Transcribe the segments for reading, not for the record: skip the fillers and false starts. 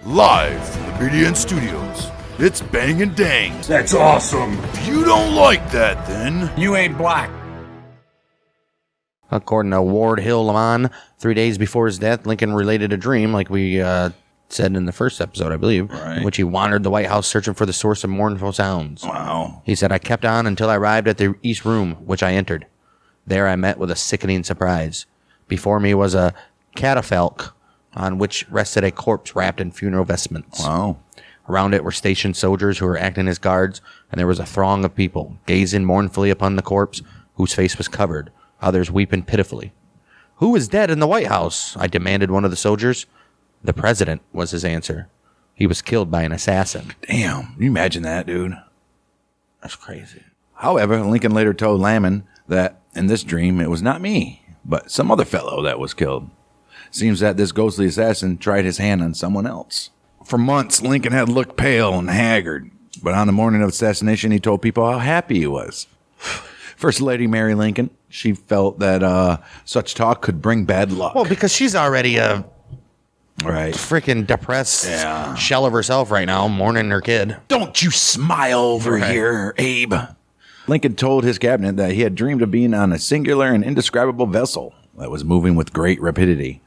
Live from the BDN Studios, it's Bang and Dang. That's awesome. If you don't like that, then You ain't black. According to Ward Hill Lamont, 3 days before his death, Lincoln related a dream, like we said in the first episode, I believe, in which he wandered the White House searching for the source of mournful sounds. Wow. He said, I kept on until I arrived at the East Room, which I entered. There I met with a sickening surprise. Before me was a catafalque on which rested a corpse wrapped in funeral vestments. Wow. Around it were stationed soldiers who were acting as guards, and there was a throng of people, gazing mournfully upon the corpse, whose face was covered, others weeping pitifully. Who is dead in the White House? I demanded one of the soldiers. The president, was his answer. He was killed by an assassin. Damn, can you imagine that, dude? That's crazy. However, Lincoln later told Lamon that in this dream it was not me, but some other fellow that was killed. Seems that this ghostly assassin tried his hand on someone else. For months, Lincoln had looked pale and haggard, but on the morning of assassination, he told people how happy he was. First Lady Mary Lincoln, she felt that such talk could bring bad luck. Well, because she's already a Right. freaking depressed shell of herself right now, mourning her kid. Don't you smile over here, Abe. Lincoln told his cabinet that he had dreamed of being on a singular and indescribable vessel that was moving with great rapidity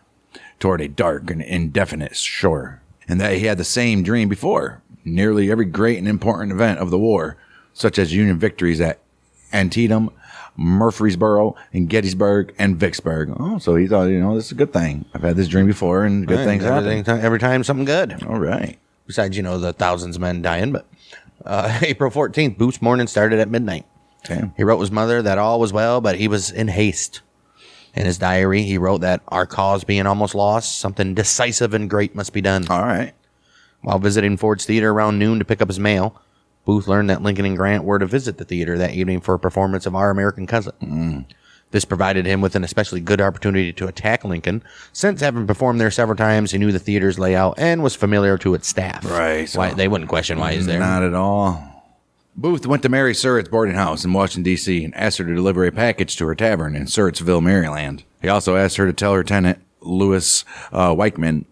toward a dark and indefinite shore, and that he had the same dream before nearly every great and important event of the war, such as Union victories at Antietam, Murfreesboro, and Gettysburg, and Vicksburg. Oh, so he thought, this is a good thing. I've had this dream before, and good things happen. Every time something good. All right. Besides, the thousands of men dying. But April 14th, Booth's morning started at midnight. Okay. He wrote his mother that all was well, but he was in haste. In his diary, he wrote that our cause being almost lost, something decisive and great must be done. All right. While visiting Ford's Theater around noon to pick up his mail, Booth learned that Lincoln and Grant were to visit the theater that evening for a performance of Our American Cousin. This provided him with an especially good opportunity to attack Lincoln, since having performed there several times, he knew the theater's layout and was familiar to its staff. Right. So Why, they wouldn't question why he's there. Not at all. Booth went to Mary Surratt's boarding house in Washington, D.C. and asked her to deliver a package to her tavern in Surrattsville, Maryland. He also asked her to tell her tenant, Louis Weichman,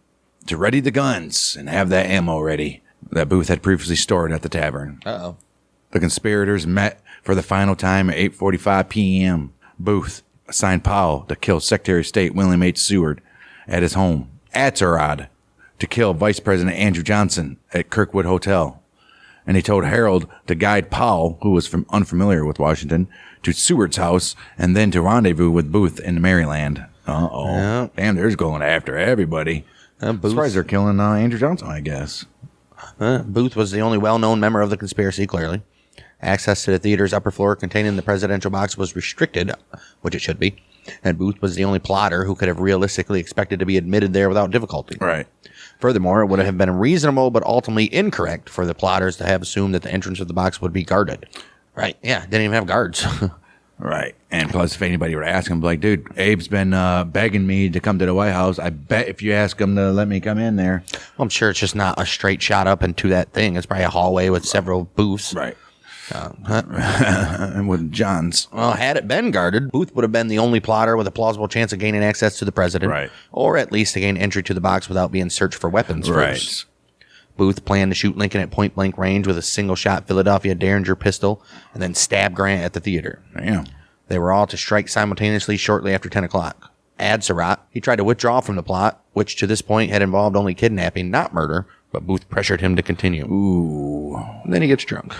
to ready the guns and have that ammo ready that Booth had previously stored at the tavern. Uh-oh. The conspirators met for the final time at 8:45 p.m. Booth assigned Powell to kill Secretary of State William H. Seward at his home. Atzerodt to kill Vice President Andrew Johnson at Kirkwood Hotel. And he told Harold to guide Powell, who was unfamiliar with Washington, to Seward's house and then to rendezvous with Booth in Maryland. Uh-oh. Yeah. Damn, they're just going after everybody. Surprised they're killing Andrew Johnson, I guess. Booth was the only well-known member of the conspiracy, clearly. Access to the theater's upper floor containing the presidential box was restricted, which it should be, and Booth was the only plotter who could have realistically expected to be admitted there without difficulty. Right. Furthermore, it would have been reasonable but ultimately incorrect for the plotters to have assumed that the entrance of the box would be guarded. Right, yeah, didn't even have guards. Right. And plus, if anybody were to ask him, like, dude, Abe's been begging me to come to the White House. I bet if you ask him to let me come in there. Well, I'm sure it's just not a straight shot up into that thing. It's probably a hallway with several booths. Right. And with John's. Well, had it been guarded, Booth would have been the only plotter with a plausible chance of gaining access to the president. Right. Or at least to gain entry to the box without being searched for weapons first. Booth planned to shoot Lincoln at point-blank range with a single-shot Philadelphia Derringer pistol and then stab Grant at the theater. Damn. They were all to strike simultaneously shortly after 10 o'clock. Atzerodt, he tried to withdraw from the plot, which to this point had involved only kidnapping, not murder, but Booth pressured him to continue. Ooh. And then he gets drunk.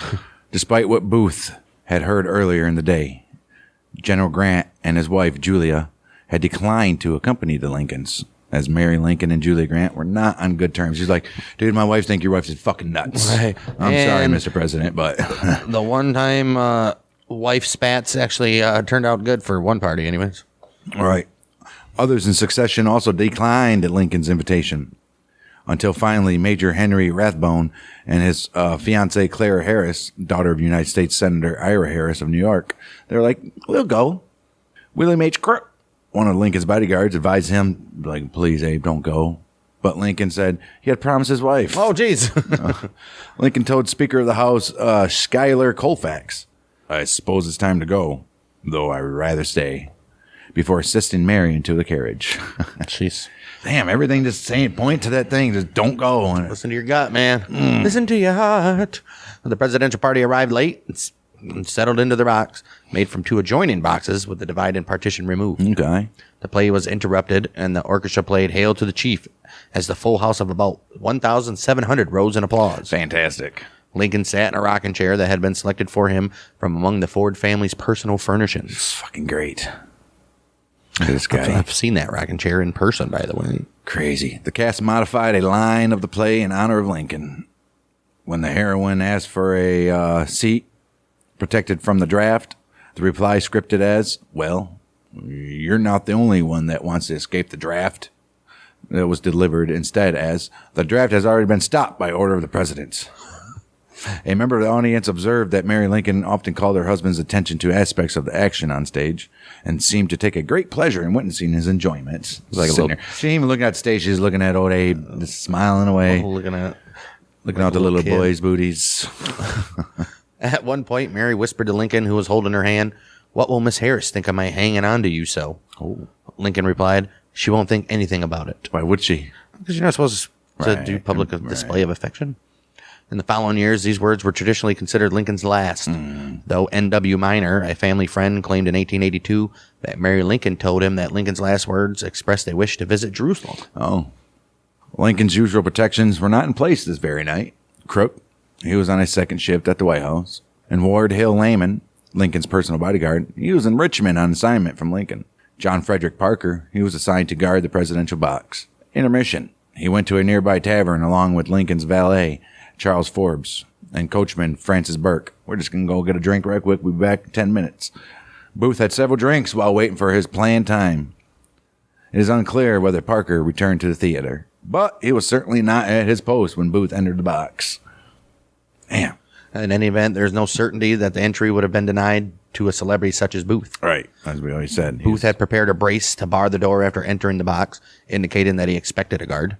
Despite what Booth had heard earlier in the day, General Grant and his wife, Julia, had declined to accompany the Lincolns, as Mary Lincoln and Julia Grant were not on good terms. She's like, dude, my wife think your wife is fucking nuts. Right. I'm sorry, Mr. President, but... The one time wife spats actually turned out good for one party anyways. All right. Others in succession also declined Lincoln's invitation until finally Major Henry Rathbone and his fiancée Clara Harris, daughter of United States Senator Ira Harris of New York, they're like, we'll go. William H. Crook, one of Lincoln's bodyguards, advised him, like, please, Abe, don't go. But Lincoln said he had promised his wife. Oh, geez. Lincoln told Speaker of the House, Schuyler Colfax, I suppose it's time to go, though I would rather stay, before assisting Mary into the carriage. Jeez. Damn, everything just saying, point to that thing. Just don't go. Listen to your gut, man. Listen to your heart. The presidential party arrived late and settled into the box, made from 2 adjoining boxes with the divide and partition removed. Okay. The play was interrupted, and the orchestra played Hail to the Chief as the full house of about 1,700 rose in applause. Fantastic. Lincoln sat in a rocking chair that had been selected for him from among the Ford family's personal furnishings. It's fucking great. Look at this guy. I've seen that rocking chair in person, by the way. Crazy. The cast modified a line of the play in honor of Lincoln. When the heroine asked for a seat protected from the draft, the reply scripted as, well, you're not the only one that wants to escape the draft. That was delivered instead as, the draft has already been stopped by order of the president. A member of the audience observed that Mary Lincoln often called her husband's attention to aspects of the action on stage and seemed to take a great pleasure in witnessing his enjoyment. Like she ain't even looking at stage. She's looking at old Abe, just smiling away. Looking out the little boys' booties. At one point, Mary whispered to Lincoln, who was holding her hand, "What will Miss Harris think of my hanging on to you so?" Oh. Lincoln replied, "She won't think anything about it." Why would she? Because you're not supposed to do public display of affection. In the following years, these words were traditionally considered Lincoln's last, though N.W. Minor, a family friend, claimed in 1882 that Mary Lincoln told him that Lincoln's last words expressed a wish to visit Jerusalem. Oh. Lincoln's usual protections were not in place this very night. Crook, he was on a second shift at the White House, and Ward Hill Layman, Lincoln's personal bodyguard, he was in Richmond on assignment from Lincoln. John Frederick Parker, he was assigned to guard the presidential box. Intermission, he went to a nearby tavern along with Lincoln's valet, Charles Forbes, and coachman Francis Burke. We're just going to go get a drink right quick. We'll be back in 10 minutes. Booth had several drinks while waiting for his planned time. It is unclear whether Parker returned to the theater, but he was certainly not at his post when Booth entered the box. Damn. In any event, there's no certainty that the entry would have been denied to a celebrity such as Booth. Right, as we always said. Booth had prepared a brace to bar the door after entering the box, indicating that he expected a guard.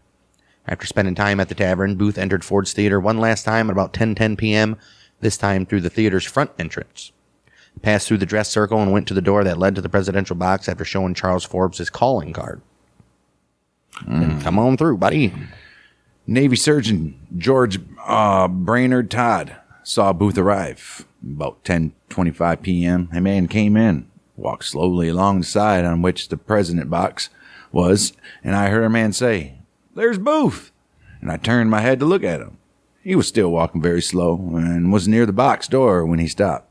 After spending time at the tavern, Booth entered Ford's Theater one last time at about 10:10 p.m., this time through the theater's front entrance. He passed through the dress circle and went to the door that led to the presidential box after showing Charles Forbes his calling card. And come on through, buddy. Navy Surgeon George Brainerd Todd saw Booth arrive. About 10:25 p.m., a man came in, walked slowly along the side on which the president box was, and I heard a man say, "There's Booth." And I turned my head to look at him. He was still walking very slow and was near the box door when he stopped.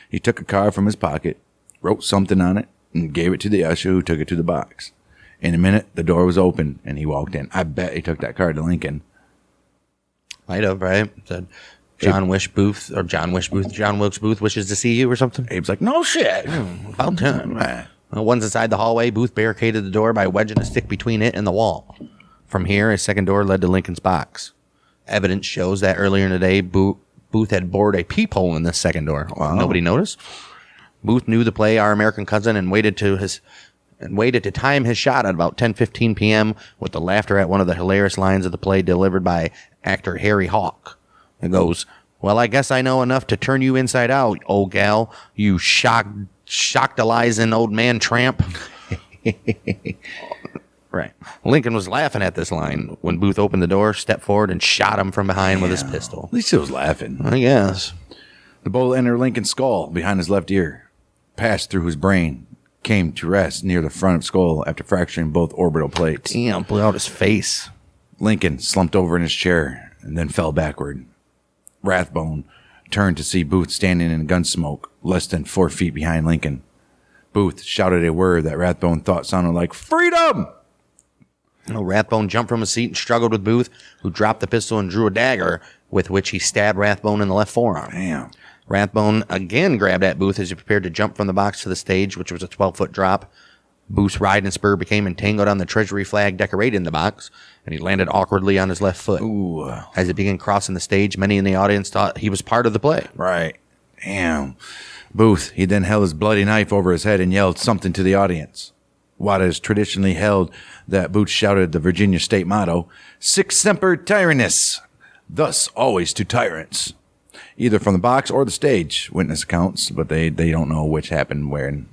He took a card from his pocket, wrote something on it, and gave it to the usher who took it to the box. In a minute, the door was open and he walked in. I bet he took that card to Lincoln. Might have, right? Said John Wilkes Booth wishes to see you or something. Abe's like, no shit. About time. Once inside the hallway, Booth barricaded the door by wedging a stick between it and the wall. From here, a second door led to Lincoln's box. Evidence shows that earlier in the day, Booth had bored a peephole in this second door. Wow. Nobody noticed. Booth knew the play Our American Cousin and waited to time his shot at about 10:15 p.m. with the laughter at one of the hilarious lines of the play delivered by actor Harry Hawk. It goes, "Well, I guess I know enough to turn you inside out, old gal, you shocked-a-lizing old man tramp." Right. Lincoln was laughing at this line when Booth opened the door, stepped forward, and shot him from behind with his pistol. At least he was laughing. I guess. The bullet entered Lincoln's skull behind his left ear, passed through his brain, came to rest near the front of skull after fracturing both orbital plates. Damn, blew out his face. Lincoln slumped over in his chair and then fell backward. Rathbone turned to see Booth standing in gun smoke less than 4 feet behind Lincoln. Booth shouted a word that Rathbone thought sounded like freedom. Rathbone jumped from his seat and struggled with Booth, who dropped the pistol and drew a dagger, with which he stabbed Rathbone in the left forearm. Damn. Rathbone again grabbed at Booth as he prepared to jump from the box to the stage, which was a 12-foot drop. Booth's riding spur became entangled on the Treasury flag decorating the box, and he landed awkwardly on his left foot. Ooh. As he began crossing the stage, many in the audience thought he was part of the play. Right. Damn. Booth, he then held his bloody knife over his head and yelled something to the audience. What is traditionally held that Booth shouted the Virginia state motto, "Sic semper tyrannis," thus always to tyrants, either from the box or the stage. Witness accounts, but they don't know which happened when.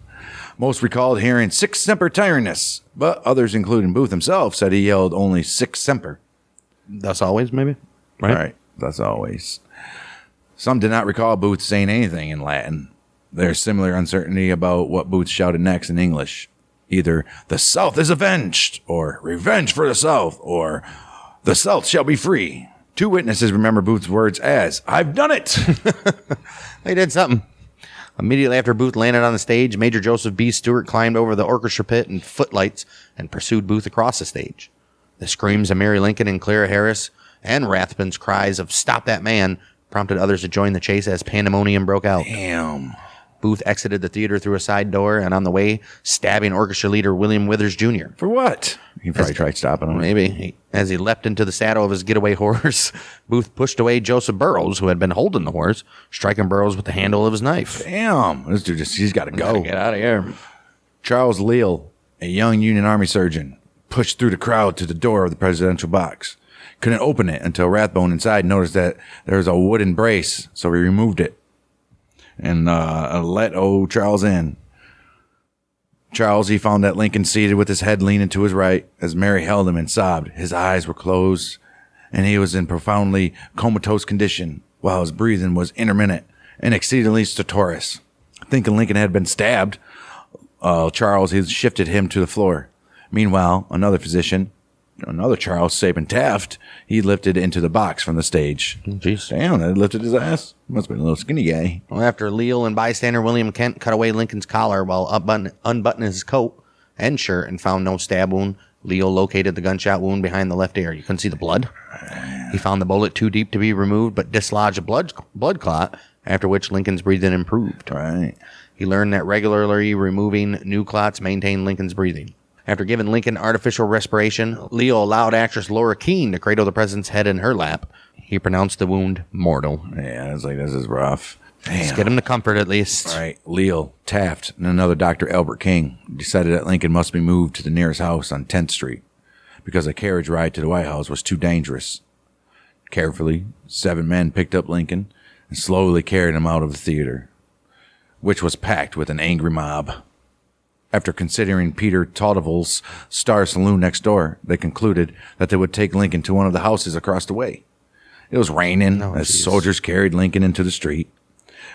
Most recalled hearing sic semper tyrannis, but others, including Booth himself, said he yelled only sic semper. Thus always, maybe? Right? All right, thus always. Some did not recall Booth saying anything in Latin. There's similar uncertainty about what Booth shouted next in English. Either the South is avenged, or revenge for the South, or the South shall be free. 2 witnesses remember Booth's words as, I've done it. They did something. Immediately after Booth landed on the stage, Major Joseph B. Stewart climbed over the orchestra pit and footlights and pursued Booth across the stage. The screams of Mary Lincoln and Clara Harris and Rathbun's cries of stop that man prompted others to join the chase as pandemonium broke out. Damn. Booth exited the theater through a side door and on the way, stabbing orchestra leader William Withers Jr. For what? He probably tried stopping him. Maybe. As he leapt into the saddle of his getaway horse, Booth pushed away Joseph Burroughs, who had been holding the horse, striking Burroughs with the handle of his knife. Damn. This dude he's got to go. Get out of here. Charles Leal, a young Union Army surgeon, pushed through the crowd to the door of the presidential box. Couldn't open it until Rathbone inside noticed that there was a wooden brace, so he removed it and let old Charles in. Charles, he found that Lincoln seated with his head leaning to his right as Mary held him and sobbed. His eyes were closed, and he was in profoundly comatose condition, while his breathing was intermittent and exceedingly stertorous. Thinking Lincoln had been stabbed, Charles, he shifted him to the floor. Meanwhile, another physician, another Charles Sabin Taft, he lifted into the box from the stage. Jeez. Damn, that lifted his ass. Must have been a little skinny guy. Well, after Leal and bystander William Kent cut away Lincoln's collar while unbuttoning his coat and shirt and found no stab wound, Leal located the gunshot wound behind the left ear. You couldn't see the blood. He found the bullet too deep to be removed, but dislodged a blood clot, after which Lincoln's breathing improved. Right. He learned that regularly removing new clots maintained Lincoln's breathing. After giving Lincoln artificial respiration, Leal allowed actress Laura Keene to cradle the president's head in her lap. He pronounced the wound mortal. Yeah, I was like, this is rough. Let's get him to comfort at least. All right. Leal, Taft, and another Dr. Albert King decided that Lincoln must be moved to the nearest house on 10th Street because a carriage ride to the White House was too dangerous. Carefully, 7 men picked up Lincoln and slowly carried him out of the theater, which was packed with an angry mob. After considering Peter Taudeville's Star Saloon next door, they concluded that they would take Lincoln to one of the houses across the way. It was raining as soldiers carried Lincoln into the street,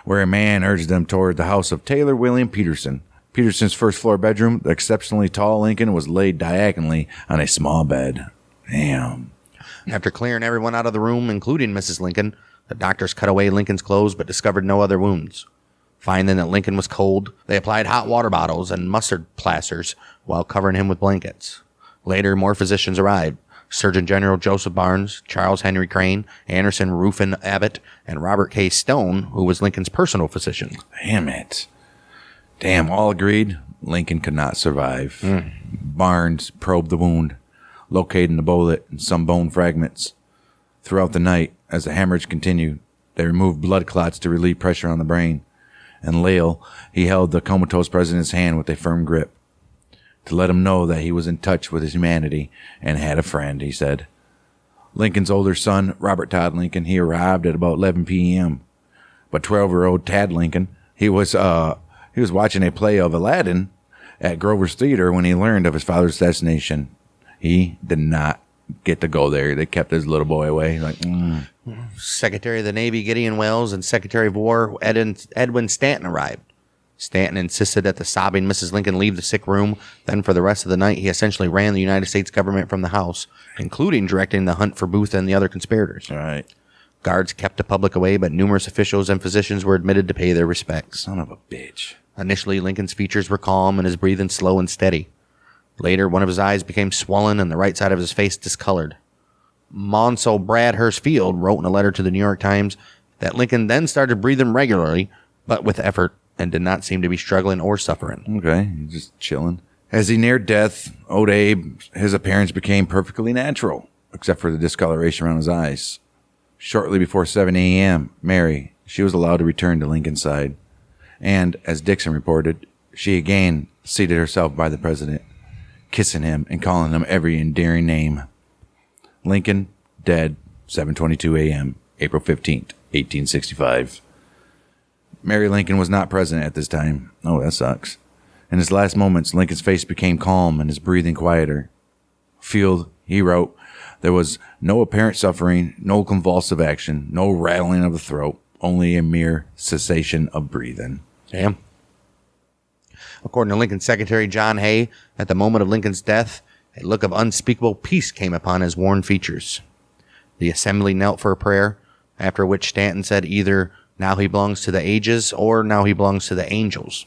where a man urged them toward the house of Taylor William Peterson. Peterson's first-floor bedroom, the exceptionally tall Lincoln was laid diagonally on a small bed. Damn. After clearing everyone out of the room, including Mrs. Lincoln, the doctors cut away Lincoln's clothes but discovered no other wounds. Finding that Lincoln was cold, they applied hot water bottles and mustard plasters while covering him with blankets. Later, more physicians arrived. Surgeon General Joseph Barnes, Charles Henry Crane, Anderson Ruffin Abbott, and Robert K. Stone, who was Lincoln's personal physician. Damn it. Damn, all agreed Lincoln could not survive. Barnes probed the wound, locating the bullet and some bone fragments. Throughout the night, as the hemorrhage continued, they removed blood clots to relieve pressure on the brain. And Leal, he held the comatose president's hand with a firm grip to let him know that he was in touch with his humanity and had a friend, he said. Lincoln's older son, Robert Todd Lincoln, he arrived at about 11 p.m. But 12-year-old Tad Lincoln, he was watching a play of Aladdin at Grover's Theater when he learned of his father's assassination. He did not get to go there. They kept his little boy away. Like, Secretary of the Navy Gideon Welles and Secretary of War Edwin Stanton arrived. Stanton insisted that the sobbing Mrs. Lincoln leave the sick room. Then for the rest of the night, he essentially ran the United States government from the house, including directing the hunt for Booth and the other conspirators. all right. Guards kept the public away, but numerous officials and physicians were admitted to pay their respects. Son of a bitch. Initially, Lincoln's features were calm and his breathing slow and steady. Later, one of his eyes became swollen and the right side of his face discolored. Monsell Bradhurst Field wrote in a letter to the New York Times that Lincoln then started breathing regularly, but with effort, and did not seem to be struggling or suffering. Okay, he's just chilling. As he neared death, old Abe, his appearance became perfectly natural, except for the discoloration around his eyes. Shortly before 7 a.m., Mary, she was allowed to return to Lincoln's side. And, as Dixon reported, she again seated herself by the president, kissing him and calling him every endearing name. Lincoln, dead, 7:22 a.m., April 15th, 1865. Mary Lincoln was not present at this time. Oh, that sucks. In his last moments, Lincoln's face became calm and his breathing quieter. Field, he wrote, there was no apparent suffering, no convulsive action, no rattling of the throat, only a mere cessation of breathing. Damn. According to Lincoln's secretary, John Hay, at the moment of Lincoln's death, a look of unspeakable peace came upon his worn features. The assembly knelt for a prayer, after which Stanton said either now he belongs to the ages or now he belongs to the angels.